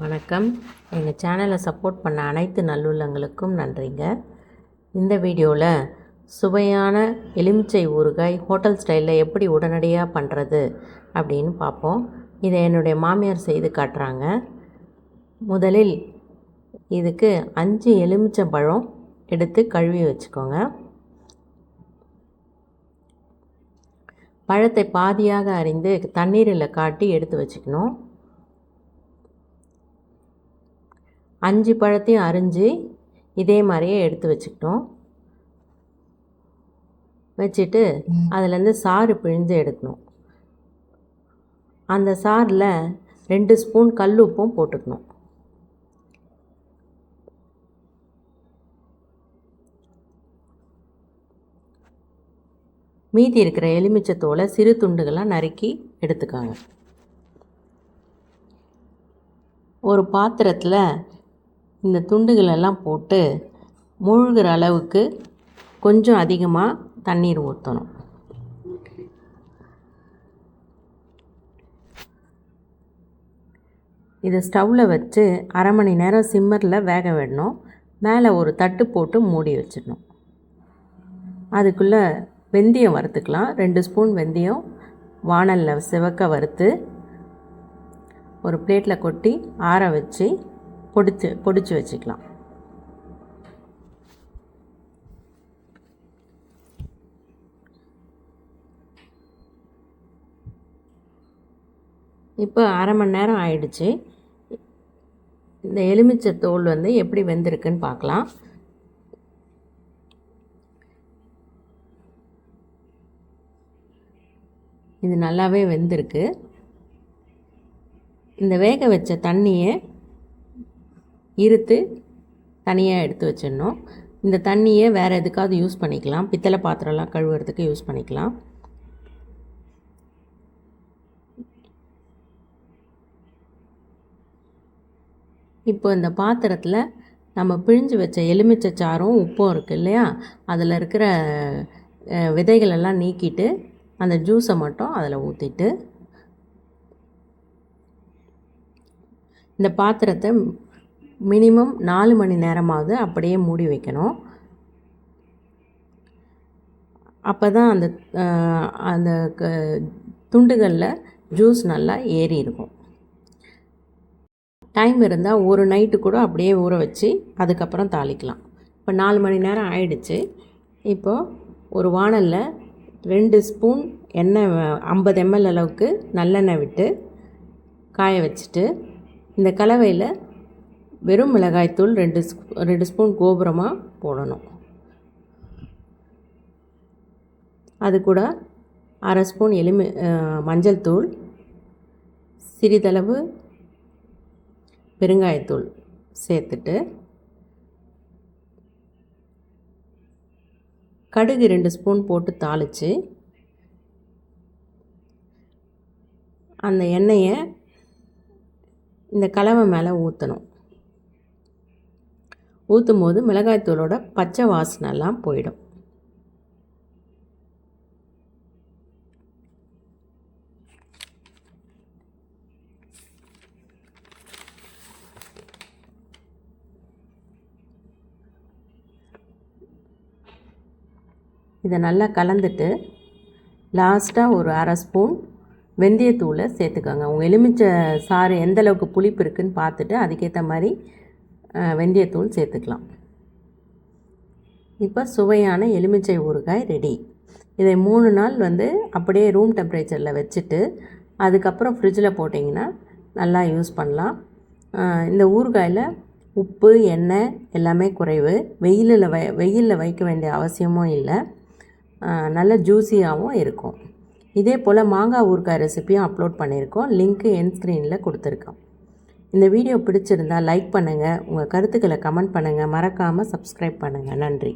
வணக்கம். எங்கள் சேனலை சப்போர்ட் பண்ண அனைத்து நல்லுள்ளங்களுக்கும் நன்றிங்க. இந்த வீடியோவில் சுவையான எலுமிச்சை ஊறுகாய் ஹோட்டல் ஸ்டைலில் எப்படி உடனடியாக பண்ணுறது அப்படின்னு பார்ப்போம். இதை என்னுடைய மாமியார் செய்து காட்டுறாங்க. முதலில் இதுக்கு 5 எலுமிச்சம்பழம் எடுத்து கழுவி வச்சுக்கோங்க. பழத்தை பாதியாக அரிந்து தண்ணீரில் காட்டி எடுத்து வச்சுக்கணும். 5 பழத்தையும் அரிஞ்சு இதே மாதிரியே எடுத்து வச்சுக்கிட்டோம். வச்சுட்டு அதுலேருந்து சாறு பிழிஞ்சு எடுக்கணும். அந்த சாறில் 2 ஸ்பூன் கல் உப்பும் போட்டுக்கணும். மீதி இருக்கிற எலுமிச்சத்தோலை சிறு துண்டுகளாக நறுக்கி எடுத்துக்காங்க. ஒரு பாத்திரத்தில் இந்த துண்டுகளெல்லாம் போட்டு மூழ்கிற அளவுக்கு கொஞ்சம் அதிகமாக தண்ணீர் ஊற்றணும். இதை ஸ்டவ்வில் வச்சு அரை மணி நேரம் சிம்மரில் வேக விடணும். மேலே ஒரு தட்டு போட்டு மூடி வச்சிடணும். அதுக்குள்ளே வெந்தயம் வறுத்துக்கலாம். 2 ஸ்பூன் வெந்தயம் வாணலில் சிவக்க வறுத்து ஒரு பிளேட்டில் கொட்டி ஆற வச்சு பொடிச்சு வச்சுக்கலாம். இப்போ அரை மணி நேரம் ஆயிடுச்சு. இந்த எலுமிச்சை தோல் எப்படி வெந்திருக்குன்னு பார்க்கலாம். இது நல்லாவே வெந்திருக்கு. இந்த வேக வச்ச தண்ணியை இருத்து தனியாக எடுத்து வச்சிடணும். இந்த தண்ணியை வேறு எதுக்காவது யூஸ் பண்ணிக்கலாம். பித்தளை பாத்திரம்லாம் கழுவுறதுக்கு யூஸ் பண்ணிக்கலாம். இப்போ இந்த பாத்திரத்தில் நம்ம பிழிஞ்சு வச்ச எலுமிச்சை சாறும் உப்பும் இருக்குது இல்லையா, அதில் இருக்கிற விதைகளெல்லாம் நீக்கிட்டு அந்த ஜூஸை மட்டும் அதில் ஊற்றிட்டு இந்த பாத்திரத்தை மினிமம் 4 மணி நேரமாவது அப்படியே மூடி வைக்கணும். அப்போ தான் அந்த அந்த துண்டுகளில் ஜூஸ் நல்லா ஏறி இருக்கும். டைம் இருந்தால் ஒரு நைட்டு கூட அப்படியே ஊற வச்சு அதுக்கப்புறம் தாளிக்கலாம். இப்போ 4 மணி நேரம் ஆயிடுச்சு. இப்போது ஒரு வாணலில் 2 ஸ்பூன் எண்ணெய் 50 ml அளவுக்கு நல்லெண்ணெய் விட்டு காய வச்சுட்டு இந்த கலவையில் வெறும் மிளகாய்த்தூள் 2 ஸ்பூன் கோபுரமாக போடணும். அது கூட அரை ஸ்பூன் மஞ்சள் தூள், சிறிதளவு பெருங்காயத்தூள் சேர்த்துட்டு கடுகு 2 ஸ்பூன் போட்டு தாளித்து அந்த எண்ணெயை இந்த கலவை மேலே ஊற்றணும். ஊற்றும் போது மிளகாய்த்தூளோட பச்சை வாசனைலாம் போயிடும். இதை நல்லா கலந்துட்டு லாஸ்ட்டாக ஒரு அரை ஸ்பூன் வெந்தயத்தூளை சேர்த்துக்கோங்க. உங்கள் எலுமிச்சை சாறு எந்தளவுக்கு புளிப்பு இருக்குதுன்னு பார்த்துட்டு அதுக்கேற்ற மாதிரி வெந்தயத்தூள் சேர்த்துக்கலாம். இப்போ சுவையான எலுமிச்சை ஊறுகாய் ரெடி. இதை 3 நாள் அப்படியே ரூம் டெம்பரேச்சரில் வச்சுட்டு அதுக்கப்புறம் ஃப்ரிட்ஜில் போட்டிங்கன்னா நல்லா யூஸ் பண்ணலாம். இந்த ஊறுகாயில் உப்பு எண்ணெய் எல்லாமே குறைவு. வெயிலில் வைக்க வேண்டிய அவசியமும் இல்லை. நல்ல ஜூஸியாகவும் இருக்கும். இதே போல் மாங்காய் ஊறுகாய் ரெசிப்பியும் அப்லோட் பண்ணியிருக்கோம். லிங்க்கு என் ஸ்க்ரீனில் கொடுத்துருக்கோம். இந்த வீடியோ பிடிச்சிருந்தால் லைக் பண்ணுங்கள். உங்கள் கருத்துக்களை கமெண்ட் பண்ணுங்கள். மறக்காமல் சப்ஸ்கிரைப் பண்ணுங்கள். நன்றி.